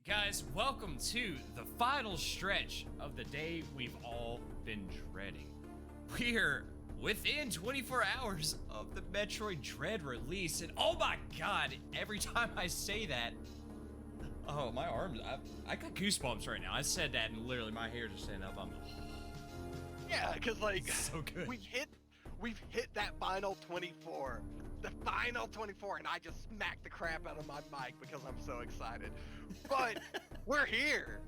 Guys, welcome to the final stretch of the day we've all been dreading. We're within 24 hours of the Metroid Dread release, and oh my god, every time I say that, oh, my arms, I got goosebumps right now. I said that and literally my hair just standing up. Yeah, because like, so good. we've hit that final 24. The final 24, and I just smacked the crap out of my mic because I'm so excited. But we're here.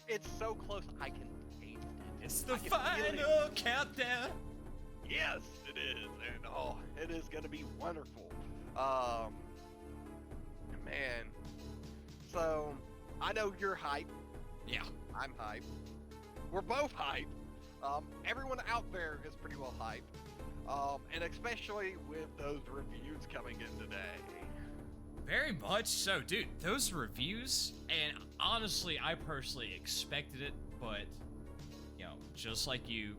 It's so close, I can taste it. It's the final countdown. Yes, it is, and oh, it is gonna be wonderful. Man. So, I know you're hyped. Yeah. I'm hyped. We're both hyped. Everyone out there is pretty well hyped. And especially with those reviews coming in today. Very much so, dude. Those reviews, and honestly, I personally expected it, but, you know, just like you,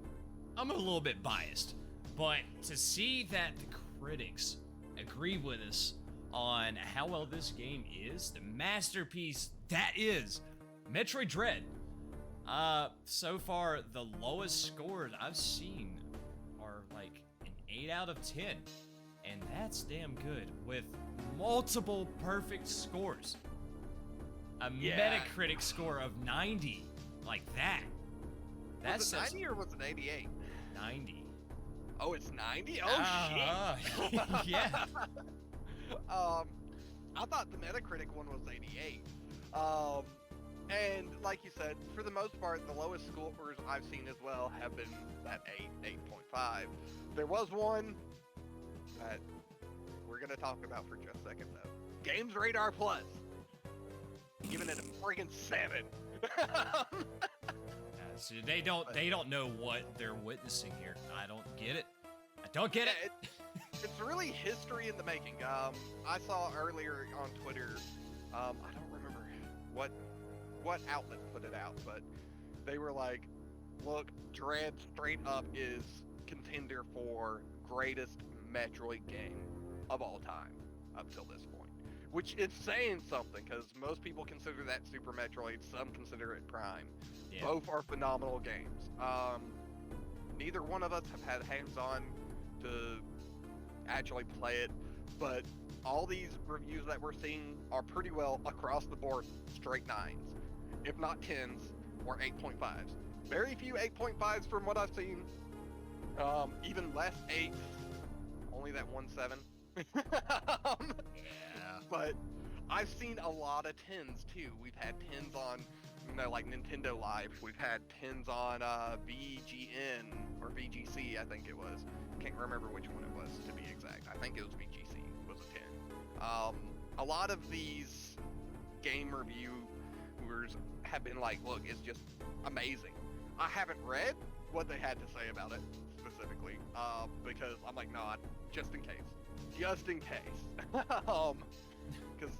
I'm a little bit biased. But to see that the critics agree with us on how well this game is, the masterpiece that is Metroid Dread. So far, the lowest scores I've seen are like an 8 out of 10. And that's damn good with multiple perfect scores. A Metacritic score of 90, like that. Was it 90 or was it 88? 90. Oh, it's 90? Oh, shit! Yeah. I thought the Metacritic one was 88. And like you said, for the most part, the lowest scores I've seen as well have been that 8.5. There was one that we're going to talk about for just a second, though. Games Radar Plus. Giving it a friggin' 7. So they don't know what they're witnessing here. I don't get it. I don't get it. It's really history in the making. I saw earlier on Twitter, I don't remember what outlet put it out, but they were like, look, Dread straight up is contender for greatest Metroid game of all time up till this point. Which is saying something, because most people consider that Super Metroid, some consider it Prime. Yeah. Both are phenomenal games. Neither one of us have had hands-on to actually play it, but all these reviews that we're seeing are pretty well across the board straight 9s, if not 10s or 8.5s. Very few 8.5s from what I've seen. Even less 8s. Only that 1 7. Yeah. But I've seen a lot of 10s too. We've had 10s on, like Nintendo Live. We've had 10s on VGN or VGC, I think it was. Can't remember which one it was to be exact. I think it was VGC was a 10. A lot of these game reviewers have been like, look, it's just amazing. I haven't read what they had to say about it specifically, because I'm like, nah, just in case. Just in case. Because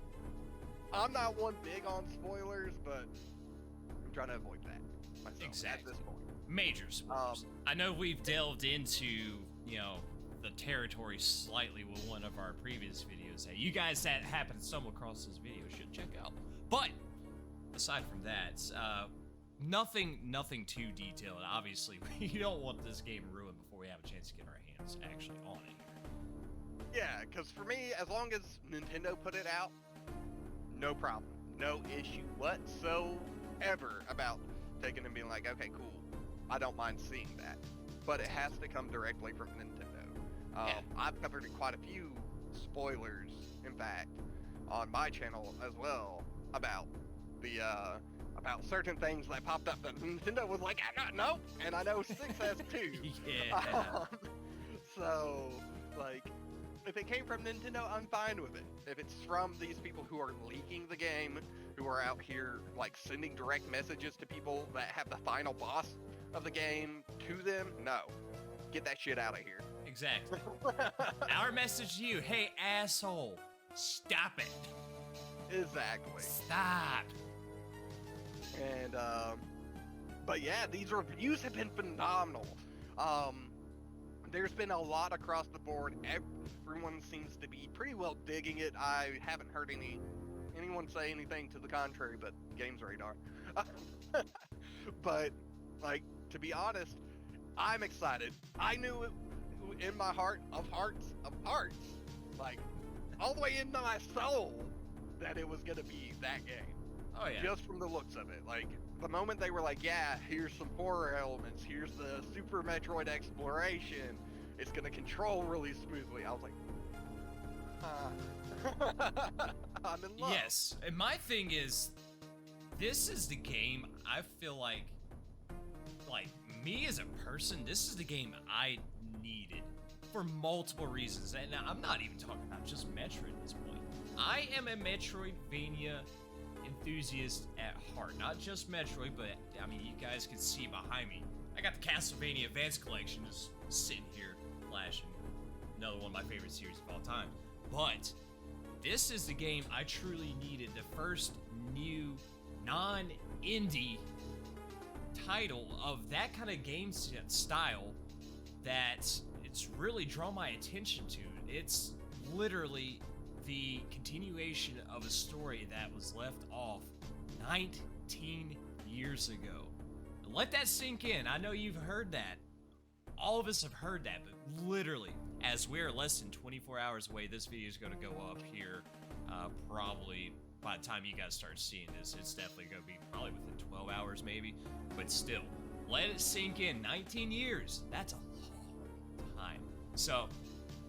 I'm not one big on spoilers, but I'm trying to avoid that myself at this point. Major spoilers. I know we've delved into, the territory slightly with one of our previous videos that you guys that happen to stumble across this video should check out. But aside from that, nothing too detailed. Obviously, we don't want this game ruined before we have a chance to get our hands actually on it. Yeah, because for me, as long as Nintendo put it out, no problem. No issue whatsoever about taking and being like, okay, cool. I don't mind seeing that. But it has to come directly from Nintendo. I've covered quite a few spoilers, in fact, on my channel as well, about the about certain things that popped up that Nintendo was like, no, and I know 6 has too. Yeah. So, like, if it came from Nintendo, I'm fine with it. If it's from these people who are leaking the game, who are out here, like, sending direct messages to people that have the final boss of the game to them, no. Get that shit out of here. Exactly. Our message to you, hey, asshole, stop it. Exactly. Stop. And, but yeah, these reviews have been phenomenal. There's been a lot across the board. Everyone seems to be pretty well digging it. I haven't heard any anyone say anything to the contrary, but Games Radar. But like, to be honest, I'm excited. I knew it in my heart of hearts, like all the way into my soul, that it was gonna be that game. Oh yeah. Just from the looks of it. Like, the moment they were like, yeah, here's some horror elements, here's the Super Metroid exploration, it's gonna control really smoothly, I was like, I'm in love. Yes, and my thing is, this is the game I feel like me as a person, this is the game I needed for multiple reasons, and I'm not even talking about just Metroid at this point. I am a Metroidvania enthusiast at heart, not just Metroid, but I mean, you guys can see behind me, I got the Castlevania Advanced Collection just sitting here flashing. Another one of my favorite series of all time. But this is the game I truly needed, the first new non-indie title of that kind of game style that it's really drawn my attention to. It's literally the continuation of a story that was left off 19 years ago. Let that sink in. I know you've heard that. All of us have heard that, but literally, as we're less than 24 hours away, this video is going to go up here probably by the time you guys start seeing this. It's definitely going to be probably within 12 hours maybe, but still, let it sink in. 19 years, that's a long time. So,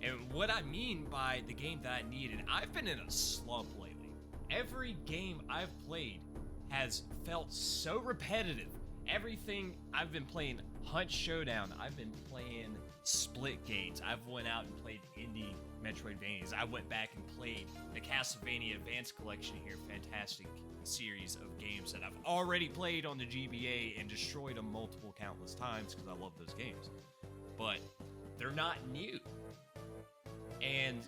and what I mean by the game that I needed, I've been in a slump lately. Every game I've played has felt so repetitive. Everything I've been playing, Hunt Showdown, I've been playing Splitgate, I've went out and played indie Metroidvanias, I went back and played the Castlevania Advanced Collection here, fantastic series of games that I've already played on the GBA and destroyed them multiple countless times because I love those games. But they're not new. And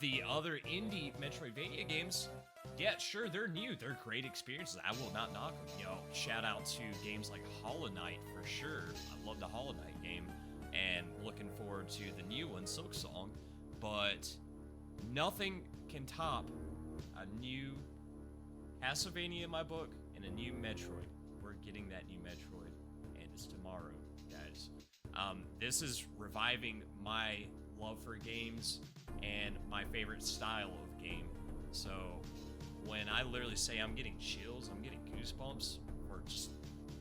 the other indie Metroidvania games, yeah, sure, they're new. They're great experiences. I will not knock them. You know, shout out to games like Hollow Knight for sure. I love the Hollow Knight game, and looking forward to the new one, Silk Song. But nothing can top a new Castlevania in my book and a new Metroid. We're getting that new Metroid, and it's tomorrow, guys. This is reviving my love for games and my favorite style of game. So when I literally say I'm getting chills, I'm getting goosebumps, or just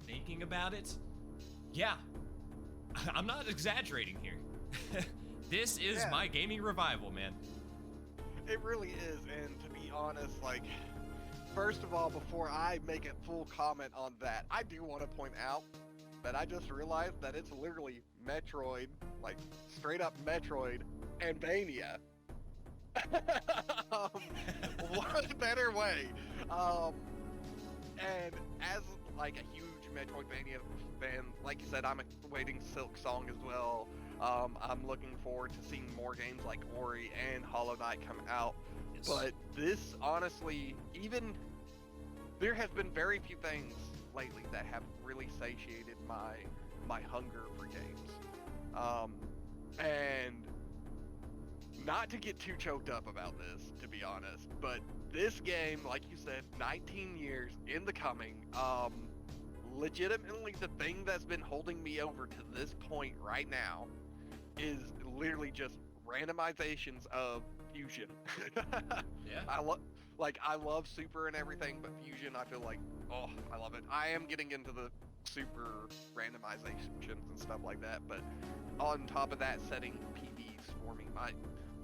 thinking about it, yeah, I'm not exaggerating here. This is my gaming revival, man. It really is, and to be honest, like, first of all, before I make a full comment on that, I do want to point out that I just realized that it's literally Metroid, like, straight up Metroid, and Vania. What better way? And as like a huge Metroidvania fan, like you said, I'm awaiting Silk Song as well. I'm looking forward to seeing more games like Ori and Hollow Knight come out. Yes. But this, honestly, even there has been very few things lately that have really satiated my hunger for games. And not to get too choked up about this, to be honest, but this game, like you said, 19 years in the coming, legitimately the thing that's been holding me over to this point right now is literally just randomizations of Fusion. Yeah. I love Super and everything, but Fusion, I feel like, oh, I love it. I am getting into the Super randomizations and stuff like that, but on top of that, setting PBs for me. My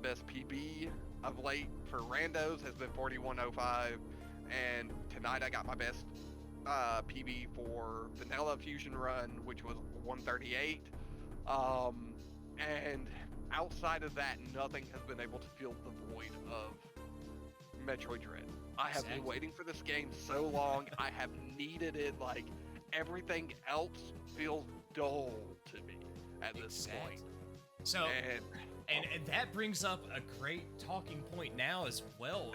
best PB of late for randos has been 4105, and tonight I got my best PB for vanilla Fusion run, which was 138. And outside of that, nothing has been able to fill the void of Metroid Dread. I have been waiting for this game so long. I have needed it. Like, everything else feels dull to me at this point. So, and that brings up a great talking point now as well.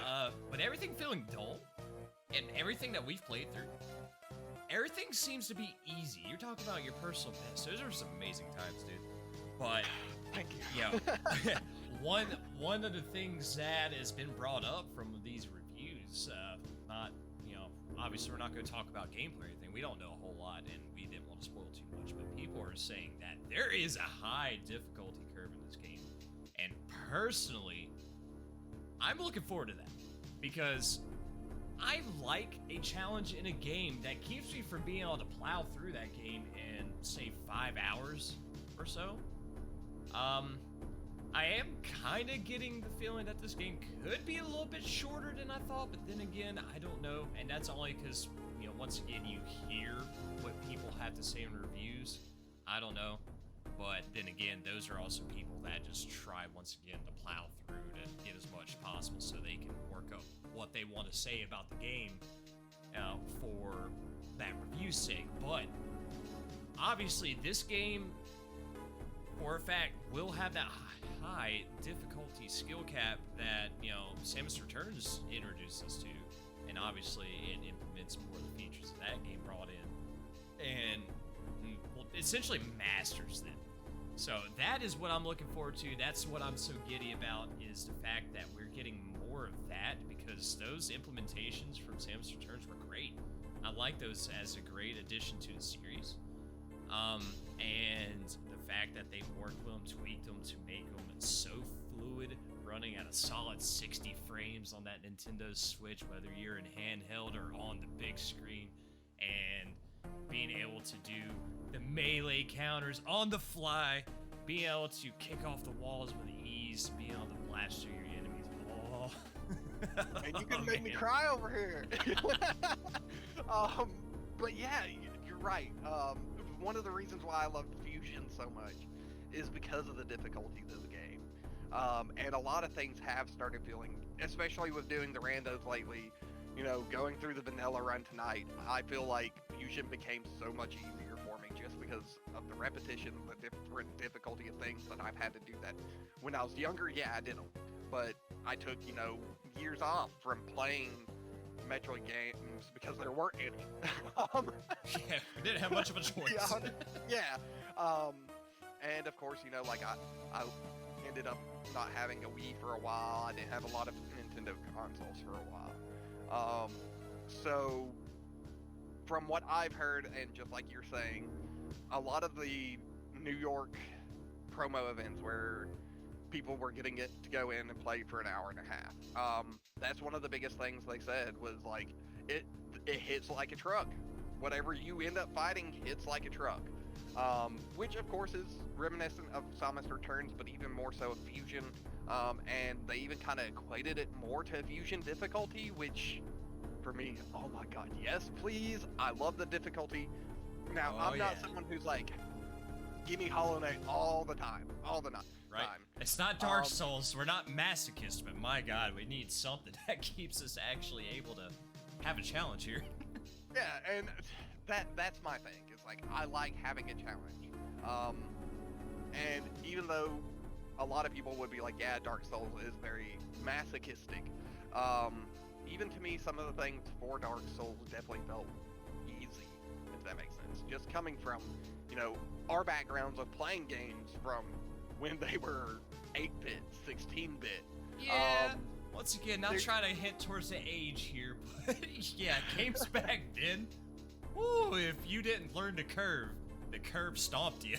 But everything feeling dull, and everything that we've played through, everything seems to be easy. You're talking about your personal best. Those are some amazing times, dude. But thank you. Yeah, one of the things that has been brought up from these reviews obviously we're not going to talk about gameplay or anything. We don't know a whole lot, and we didn't want to spoil too much. But people are saying that there is a high difficulty curve in this game, and personally, I'm looking forward to that because I like a challenge in a game that keeps me from being able to plow through that game in, say, 5 hours or so. I am kind of getting the feeling that this game could be a little bit shorter than I thought, but then again, I don't know, and that's only because, you know, once again, you hear what people have to say in reviews. I don't know, but then again, those are also people that just try, once again, to plow through to get as much as possible so they can work up what they want to say about the game for that review's sake. But obviously, this game, for a fact, will have that high difficulty skill cap that, you know, Samus Returns introduces to, and obviously it implements more of the features that game brought in, and well, essentially masters them. So that is what I'm looking forward to. That's what I'm so giddy about, is the fact that we're getting more of that, because those implementations from Samus Returns were great. I like those as a great addition to the series. And the fact that they worked with them, tweaked them to make them so fluid, running at a solid 60 frames on that Nintendo Switch, whether you're in handheld or on the big screen, and being able to do the melee counters on the fly, being able to kick off the walls with ease, being able to blast through your enemies. Oh. And you can make me cry over here. But yeah, you're right. One of the reasons why I love Fusion so much is because of the difficulties of the game. And a lot of things have started feeling, especially with doing the randos lately, you know, going through the vanilla run tonight, I feel like Fusion became so much easier for me just because of the repetition, the different difficulty of things that I've had to do that. When I was younger, yeah, I did them. But I took, you know, years off from playing Metroid games because there weren't any. Yeah, we didn't have much of a choice. Yeah. And of course, you know, like I ended up not having a Wii for a while. I didn't have a lot of Nintendo consoles for a while. So from what I've heard, and just like you're saying, a lot of the New York promo events where people were getting it to go in and play for an hour and a half. That's one of the biggest things they said was like, it hits like a truck. Whatever you end up fighting hits like a truck. Which of course is reminiscent of Samus Returns, but even more so of Fusion. And they even kind of equated it more to Fusion difficulty, which for me, oh my god, yes please. I love the difficulty. Now, I'm not someone who's like, give me Hollow Knight all the time. Right. It's not Dark Souls. We're not masochists, but my god, we need something that keeps us actually able to have a challenge here. Yeah, and that's my thing. It's like, I like having a challenge. And even though a lot of people would be like, yeah, Dark Souls is very masochistic, even to me, some of the things for Dark Souls definitely felt easy, if that makes sense. Just coming from, you know, our backgrounds of playing games from when they were 8-bit, 16-bit. Yeah. Once again, not trying to hint towards the age here, but yeah, games back then. Woo, if you didn't learn the curve stomped you.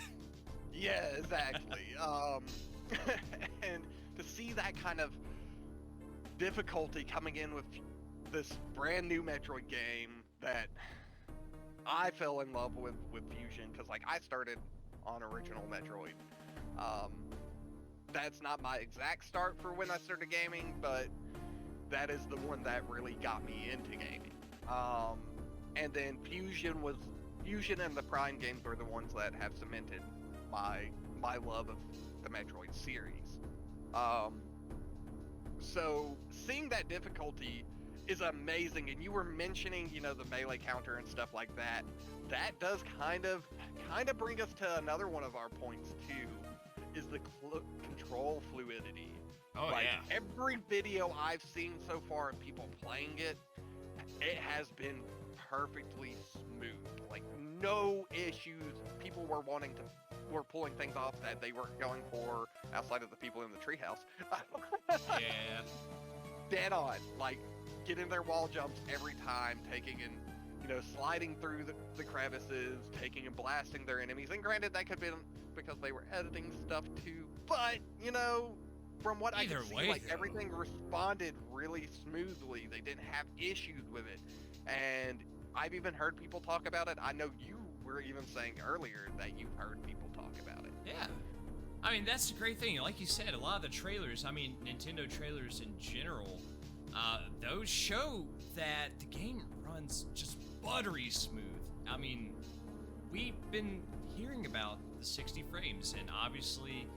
Yeah, exactly. And to see that kind of difficulty coming in with this brand new Metroid game that I fell in love with Fusion, because like I started on original Metroid. That's not my exact start for when I started gaming, but that is the one that really got me into gaming. And then Fusion and the Prime games were the ones that have cemented my love of the Metroid series. So seeing that difficulty is amazing, and you were mentioning, you know, the melee counter and stuff like that. That does kind of bring us to another one of our points too, is the control fluidity. Oh, like, yeah. Every video I've seen so far of people playing it, it has been perfectly smooth. Like, no issues. People were pulling things off that they weren't going for outside of the people in the treehouse. Yeah. Dead on. Like, getting their wall jumps every time, taking and, you know, sliding through the crevices, taking and blasting their enemies. And granted, that could have been because they were editing stuff too, but, you know, from what I Either could see, way, like, though. everything responded really smoothly. They didn't have issues with it. And I've even heard people talk about it. I know you were even saying earlier that you've heard people talk about it. Yeah. I mean, that's the great thing. Like you said, a lot of the trailers, I mean, Nintendo trailers in general, those show that the game runs just buttery smooth. I mean, we've been hearing about the 60 frames, and obviously,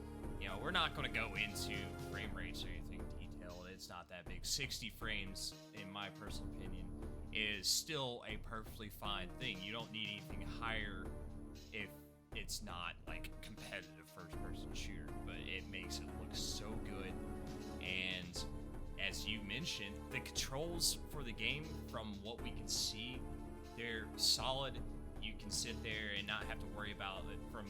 you know, we're not going to go into frame rates or anything detailed. It's not that big. 60 frames, in my personal opinion, is still a perfectly fine thing. You don't need anything higher if it's not like competitive first-person shooter, but it makes it look so good. And as you mentioned, the controls for the game, from what we can see, they're solid. You can sit there and not have to worry about it. From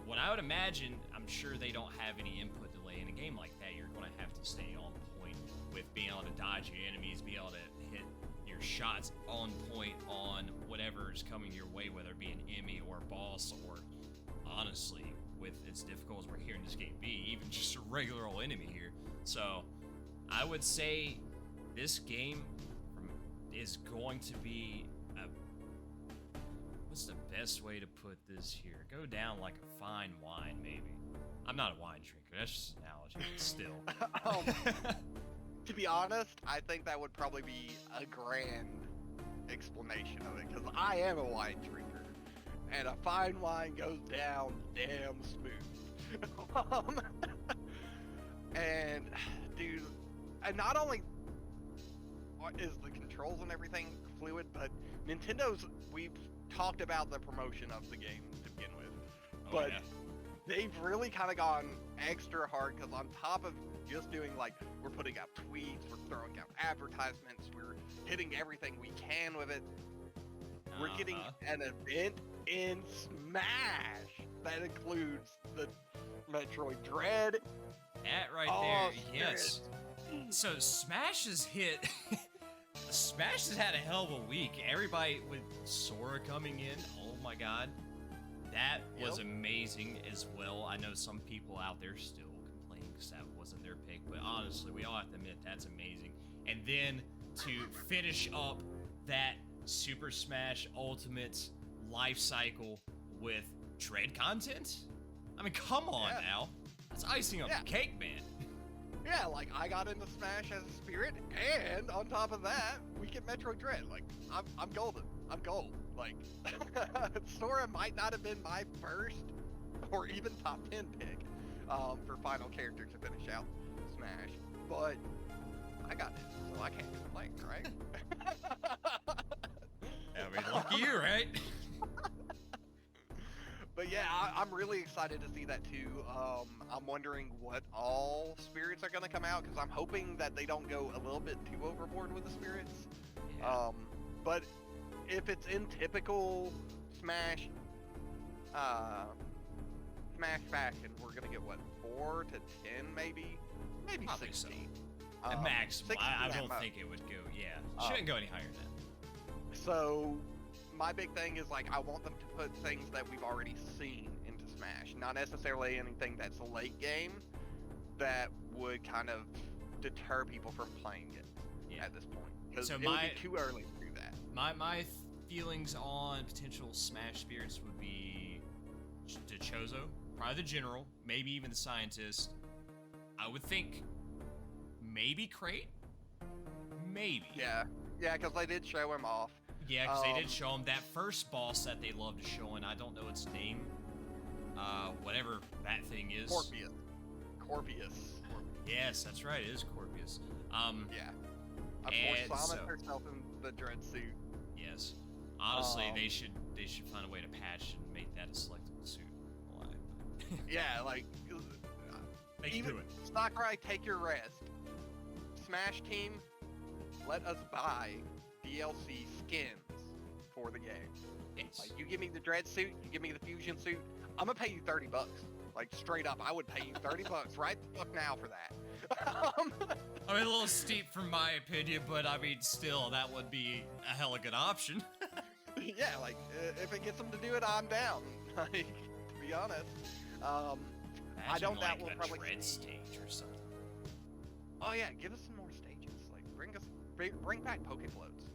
what I would imagine, I'm sure they don't have any input delay in a game like that. You're going to have to stay on point with being able to dodge your enemies, be able to hit your shots on point on whatever is coming your way, whether it be an enemy or a boss, or honestly, with as difficult as we're hearing this game be, even just a regular old enemy here. So I would say this game is going to be what's the best way to put this here? Go down like a fine wine, maybe. I'm not a wine drinker, that's just an analogy, but still. To be honest, I think that would probably be a grand explanation of it, because I am a wine drinker, and a fine wine goes down damn smooth. And, dude, and not only is the controls and everything fluid, but we've talked about the promotion of the game to begin with, but yeah. they've really kind of gone extra hard, because on top of just doing, like, we're putting out tweets, we're throwing out advertisements, we're hitting everything we can with it, we're getting an event in Smash that includes the Metroid Dread. That right there, yes. So Smash has hit. Smash has had a hell of a week. Everybody with Sora coming in, oh my god. That was amazing as well. I know some people out there still complaining because that wasn't their pick, but honestly, we all have to admit that's amazing. And then to finish up that Super Smash Ultimate life cycle with Dread content? I mean, come on now. That's icing on the cake, man. Yeah, like, I got into Smash as a spirit, and on top of that, we get Metroid Dread. Like, I'm golden. I'm gold. Like, Sora might not have been my first or even top 10 pick for final character to finish out Smash, but I got it, so I can't complain, right? I mean, lucky you, right? But yeah, I'm really excited to see that too. I'm wondering what all spirits are going to come out, because I'm hoping that they don't go a little bit too overboard with the spirits. Yeah. But if it's in typical Smash fashion, we're going to get, what, 4 to 10 maybe? Maybe Probably 16. So. At max, I don't most. think it would go, shouldn't go any higher than that. So my big thing is, like, I want them to put things that we've already seen into Smash, not necessarily anything that's late game that would kind of deter people from playing it at this point, because it would be too early to do that. My feelings on potential Smash spirits would be the Chozo, probably the General, maybe even the Scientist. I would think maybe Crate, maybe. Yeah, because they did show him off. Yeah, because they did show him that first boss that they love to show, and I don't know its name. Whatever that thing is. Corpius. Yes, that's right. It is Corpius. Yeah. Of course, Sonic herself in the Dread suit. Yes. Honestly, they should find a way to patch and make that a selectable suit. Yeah, like, they can do it. Sakurai, take your rest. Smash team, let us buy DLC skins for the game. Yes. Like, you give me the Dread suit, you give me the Fusion suit, I'm gonna pay you $30. Like, straight up, I would pay you $30 right the fuck now for that. um, I mean, a little steep from my opinion, but I mean, still, that would be a hella good option. yeah, like if it gets them to do it, I'm down. Like, to be honest, I don't doubt we'll probably dread see. stage or something. Oh yeah, give us some more stages. Like bring back Poke Floats.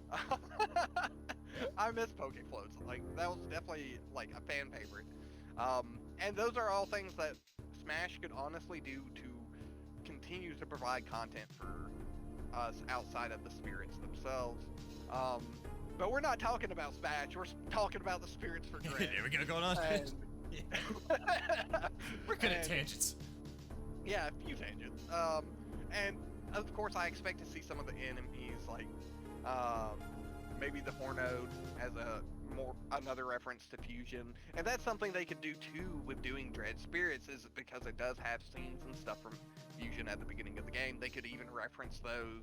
I miss Poke Floats. Like that was definitely like a fan favorite. And those are all things that Smash could honestly do to continue to provide content for us outside of the spirits themselves. But we're not talking about Smash. We're talking about the spirits for Dread. There we go, going on. And, We're good at tangents. Yeah, a few tangents. And of course, I expect to see some of the enemies, like maybe the Hornode as another reference to Fusion, and that's something they could do too with doing Dread Spirits, is because it does have scenes and stuff from Fusion at the beginning of the game. They could even reference those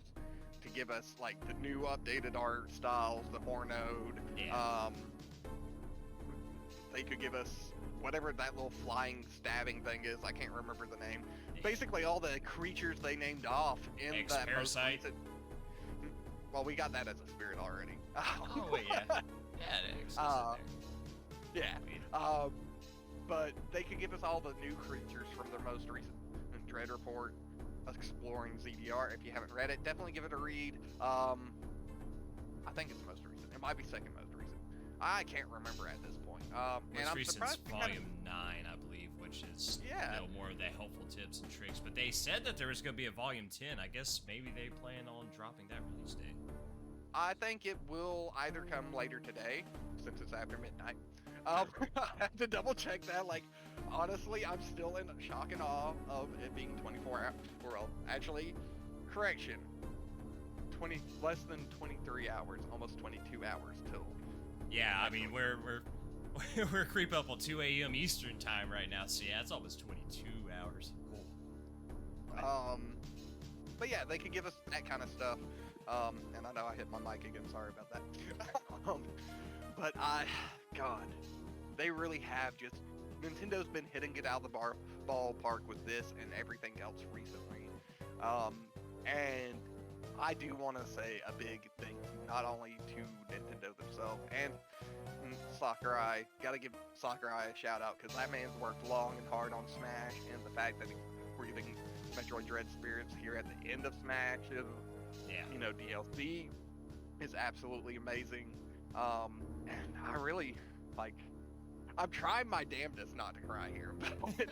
to give us like the new updated art styles, the Hornode. Yeah. They could give us whatever that little flying stabbing thing is. I can't remember the name. Basically, all the creatures they named off in that most recent. Well, we got that as a spirit already. Oh wait, yeah, yeah, it exists in there. Yeah. But they could give us all the new creatures from their most recent Dread Report, Exploring ZDR. If you haven't read it, definitely give it a read. I think it's the most recent. It might be second most recent. I can't remember at this point. And I'm surprised. Volume 9, I believe, which is more of the helpful tips and tricks. But they said that there was going to be a volume 10. I guess maybe they plan on dropping that release date. I think it will either come later today, since it's after midnight. I have to double check that. Like, honestly, I'm still in shock and awe of it being 24 hours. Well, actually, correction. Less than 23 hours, almost 22 hours till. Yeah, I mean, we're creep up on 2 a.m. Eastern time right now, so yeah, it's almost 22 hours. Cool. But yeah, they could give us that kind of stuff. And I know I hit my mic again, sorry about that. But God, they really have just, Nintendo's been hitting it out of the ballpark with this and everything else recently. And I do want to say a big thank you, not only to Nintendo themselves and Sakurai. Gotta give Sakurai a shout out, because that man's worked long and hard on Smash, and the fact that we're getting Metroid Dread Spirits here at the end of Smash, you know, DLC is absolutely amazing. And I really, like, I'm trying my damnedest not to cry here, but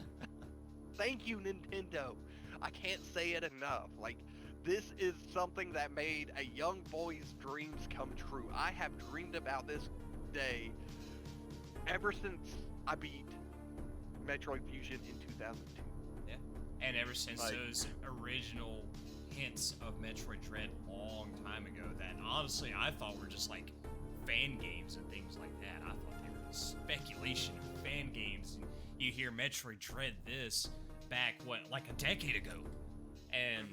thank you, Nintendo. I can't say it enough. Like, this is something that made a young boy's dreams come true. I have dreamed about this day ever since I beat Metroid Fusion in 2002. Yeah, and ever since those original hints of Metroid Dread long time ago that honestly I thought were just like fan games and things like that. I thought they were speculation of fan games. You hear Metroid Dread this back, what, like a decade ago? And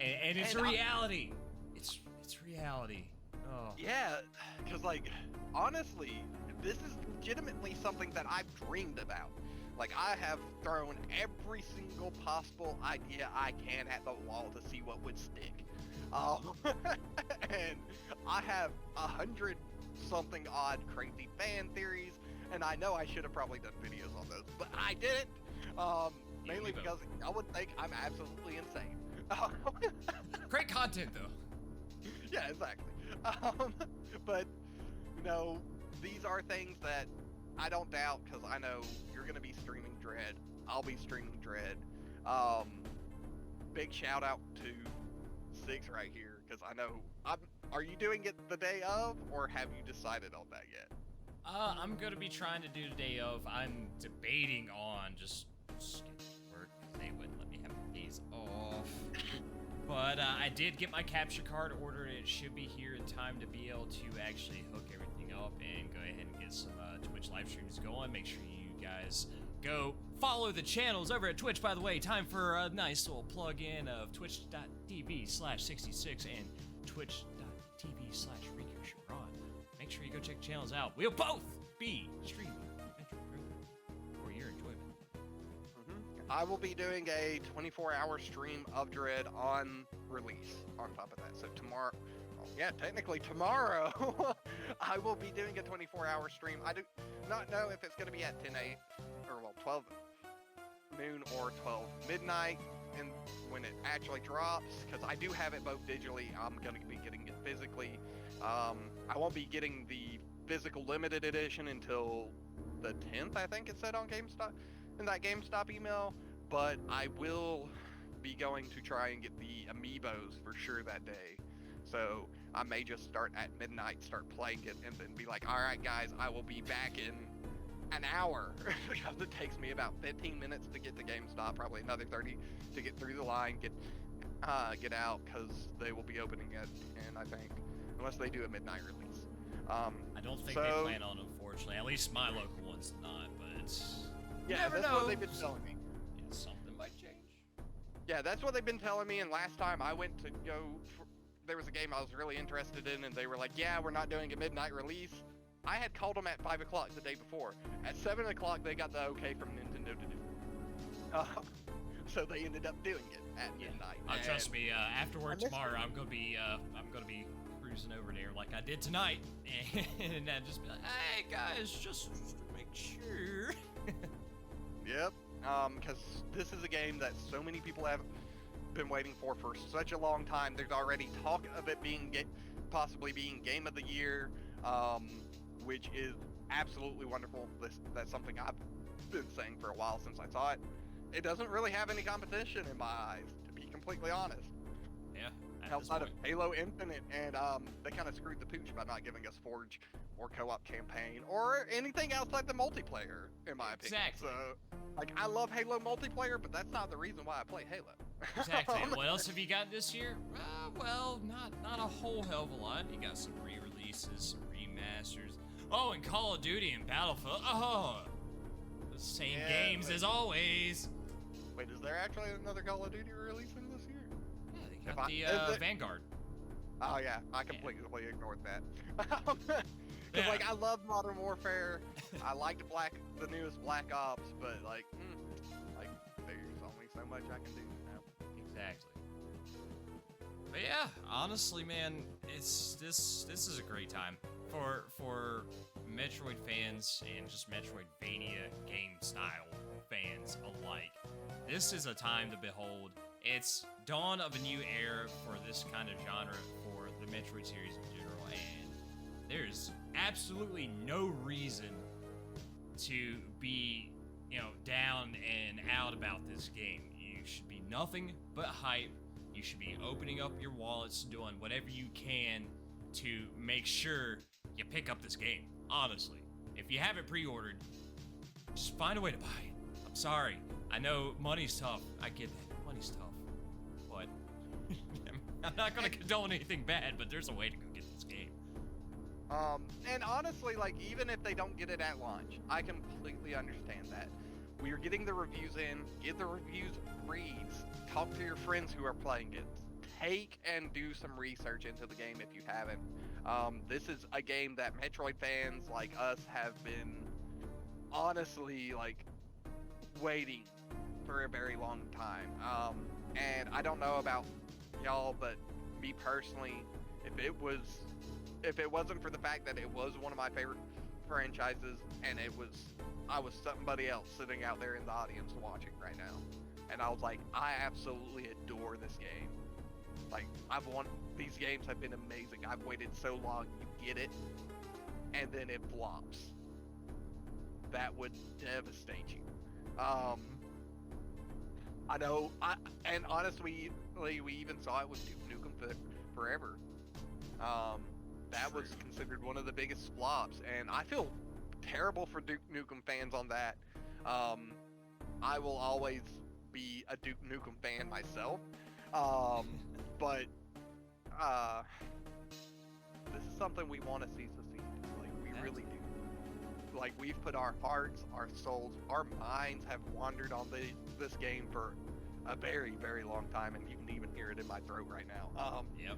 and it's reality. It's reality. Oh. Yeah, because like honestly, this is legitimately something that I've dreamed about. Like, I have thrown every single possible idea I can at the wall to see what would stick. And I have 100-something odd crazy fan theories, and I know I should have probably done videos on those, but I didn't. Mainly because I would think I'm absolutely insane. Great content, though. Yeah, exactly. But, you know, these are things that I don't doubt, because I know you're going to be streaming Dread. I'll be streaming Dread. Big shout out to Six right here, because I know are you doing it the day of, or have you decided on that yet? I'm going to be trying to do the day of. I'm debating on just skipping work, because they wouldn't let me have days off. But I did get my capture card ordered. It should be here in time to be able to actually hook everything up and go ahead and get some Twitch live streams going. Make sure you guys go follow the channels over at Twitch, by the way. Time for a nice little plug-in of twitch.tv/66 and twitch.tv/RikuShirran. Make sure you go check the channels out. We'll both be streaming for your enjoyment. I will be doing a 24-hour stream of Dread on release on top of that. So tomorrow, well, yeah, technically tomorrow, I will be doing a 24-hour stream. I do not know if it's going to be at 10 a.m. or, well, 12 noon or 12 midnight and when it actually drops, because I do have it both digitally. I'm going to be getting it physically. I won't be getting the physical limited edition until the 10th, I think it said on GameStop, in that GameStop email, but I will be going to try and get the amiibos for sure that day. So I may just start at midnight, start playing it, and then be like, all right, guys, I will be back in an hour, because it takes me about 15 minutes to get to GameStop, probably another 30 to get through the line, get out, because they will be opening at 10, I think, unless they do a midnight release. I don't think they plan on, unfortunately. At least my local one's not, but yeah, that's what they've been telling me. Yeah, something might change. Yeah, that's what they've been telling me, and last time I went to go, there was a game I was really interested in, and they were like, yeah, we're not doing a midnight release. I had called them at 5 o'clock the day before. At 7 o'clock, they got the okay from Nintendo to do it. So they ended up doing it at midnight. Trust me, after work tomorrow, I'm gonna be cruising over there like I did tonight, and then just be like, hey guys, just to make sure. Yep, because this is a game that so many people have been waiting for such a long time. There's already talk of it being possibly being Game of the Year, which is absolutely wonderful. That's something I've been saying for a while since I saw it. It doesn't really have any competition in my eyes, to be completely honest. Yeah. Outside of Halo Infinite, and they kind of screwed the pooch by not giving us Forge or co-op campaign or anything outside the multiplayer, in my opinion. Exactly. So, like, I love Halo multiplayer, but that's not the reason why I play Halo. Exactly. What else have you got this year? Well, not a whole hell of a lot. You got some re-releases, some remasters. Oh, and Call of Duty and Battlefield. Oh, the same games as always. Wait, is there actually another Call of Duty releasing this year? Yeah, they got the Vanguard. Oh yeah, I completely ignored that. Cause like I love Modern Warfare, I liked the newest Black Ops, but like there's only so much I can do now. Exactly. But yeah, honestly, man, this is a great time for Metroid fans and just Metroidvania game style fans alike. This is a time to behold. It's dawn of a new era for this kind of genre for the Metroid series in general, and there's absolutely no reason to be, down and out about this game. You should be nothing but hype. You should be opening up your wallets, doing whatever you can to make sure you pick up this game. Honestly, if you haven't pre-ordered, just find a way to buy it. I'm sorry. I know money's tough. I get that. Money's tough. But I'm not gonna condone anything bad, but there's a way to go get this game. And honestly, like, even if they don't get it at launch, I completely understand that. We are getting the reviews in, get the reviews, reads, talk to your friends who are playing it, take and do some research into the game if you haven't. This is a game that Metroid fans like us have been honestly, like, waiting for a very long time. And I don't know about y'all, but me personally, if it wasn't for the fact that it was one of my favorite franchises and I was somebody else sitting out there in the audience watching right now, and I was like, I absolutely adore this game. Like, these games have been amazing. I've waited so long, you get it, and then it flops. That would devastate you. I know, and honestly, we even saw it with Duke Nukem Forever. That was considered one of the biggest flops, and I feel terrible for Duke Nukem fans on that. I will always be a Duke Nukem fan myself, but this is something we want to see succeed. Like, we really do. Like, we've put our hearts, our souls, our minds have wandered on this game for a very, very long time, and you can even hear it in my throat right now. Yep.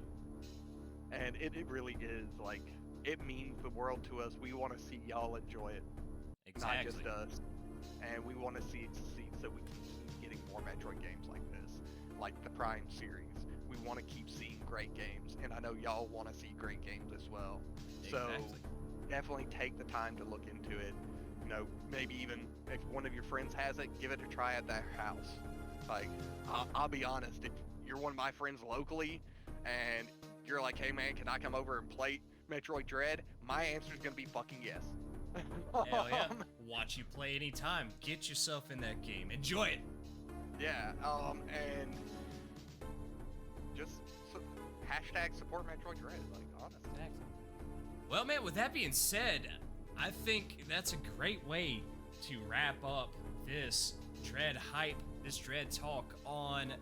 And it really is, like, it means the world to us. We want to see y'all enjoy it. Exactly. Not just us. And we want to see it succeed so we can keep getting more Metroid games like this, like the Prime series. We want to keep seeing great games, and I know y'all want to see great games as well. Exactly. So definitely take the time to look into it. You know, maybe even if one of your friends has it, give it a try at their house. Like, I'll be honest, if you're one of my friends locally, and you're like, hey man, can I come over and play Metroid Dread? My answer is gonna be fucking yes. Hell yeah. Watch you play anytime. Get yourself in that game. Enjoy it. Yeah, and just hashtag support Metroid Dread, like, honestly. Exactly. Well, man, with that being said, I think that's a great way to wrap up this Dread hype, this Dread talk on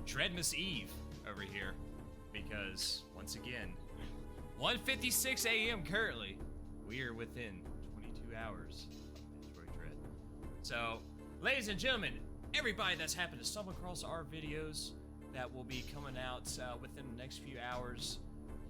DREADmas Eve over here. Because, once again, 1:56 a.m. currently, we are within 22 hours of Metroid Dread. So, ladies and gentlemen, everybody that's happened to stumble across our videos that will be coming out within the next few hours,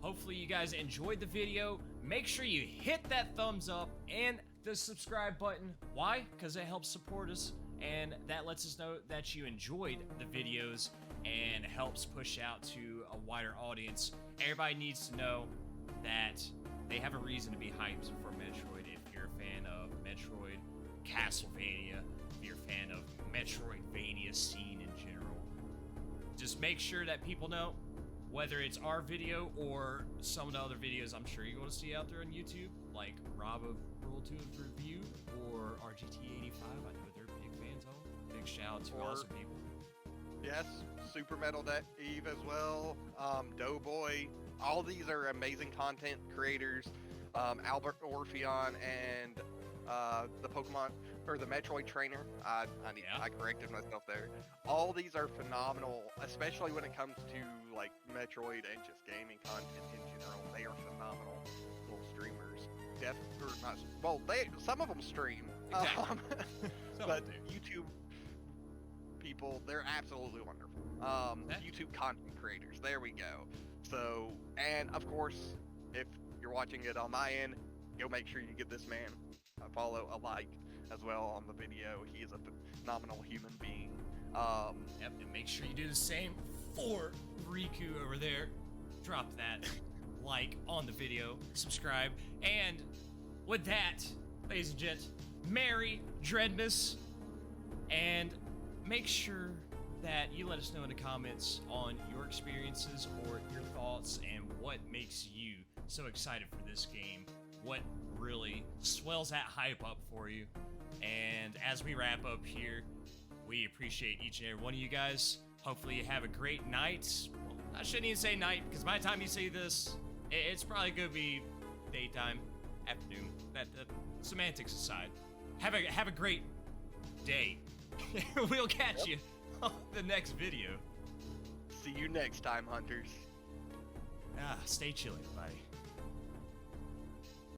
hopefully you guys enjoyed the video. Make sure you hit that thumbs up and the subscribe button. Why? Because it helps support us, and that lets us know that you enjoyed the videos and helps push out to a wider audience. Everybody needs to know that they have a reason to be hyped for Metroid. If you're a fan of Metroid, Castlevania, if you're a fan of Metroidvania scene in general, just make sure that people know, whether it's our video or some of the other videos I'm sure you're going to see out there on YouTube, like Rob of World 2 Review or RGT85. I know they're big fans of. Big shout out to awesome people. Yes, Super Metal Eve as well, Doughboy. All these are amazing content creators. Albert Orpheon and the Pokemon or the Metroid trainer. I corrected myself there. All these are phenomenal, especially when it comes to like Metroid and just gaming content in general. They are phenomenal little streamers. Some of them stream. Exactly. But YouTube people, they're absolutely wonderful. YouTube content creators, there we go. So, and of course, if you're watching it on my end, go make sure you give this man a follow, a like as well on the video. He is a phenomenal human being. Yep, and make sure you do the same for Riku over there. Drop that like on the video, subscribe, and with that, ladies and gents, Merry DREADmas, and make sure that you let us know in the comments on your experiences or your thoughts and what makes you so excited for this game, what really swells that hype up for you. And as we wrap up here, we appreciate each and every one of you guys. Hopefully you have a great night. Well, I shouldn't even say night, because by the time you see this, it's probably gonna be daytime, afternoon. That semantics aside, have a great day. We'll catch you on the next video. See you next time, hunters. Stay chilly, everybody.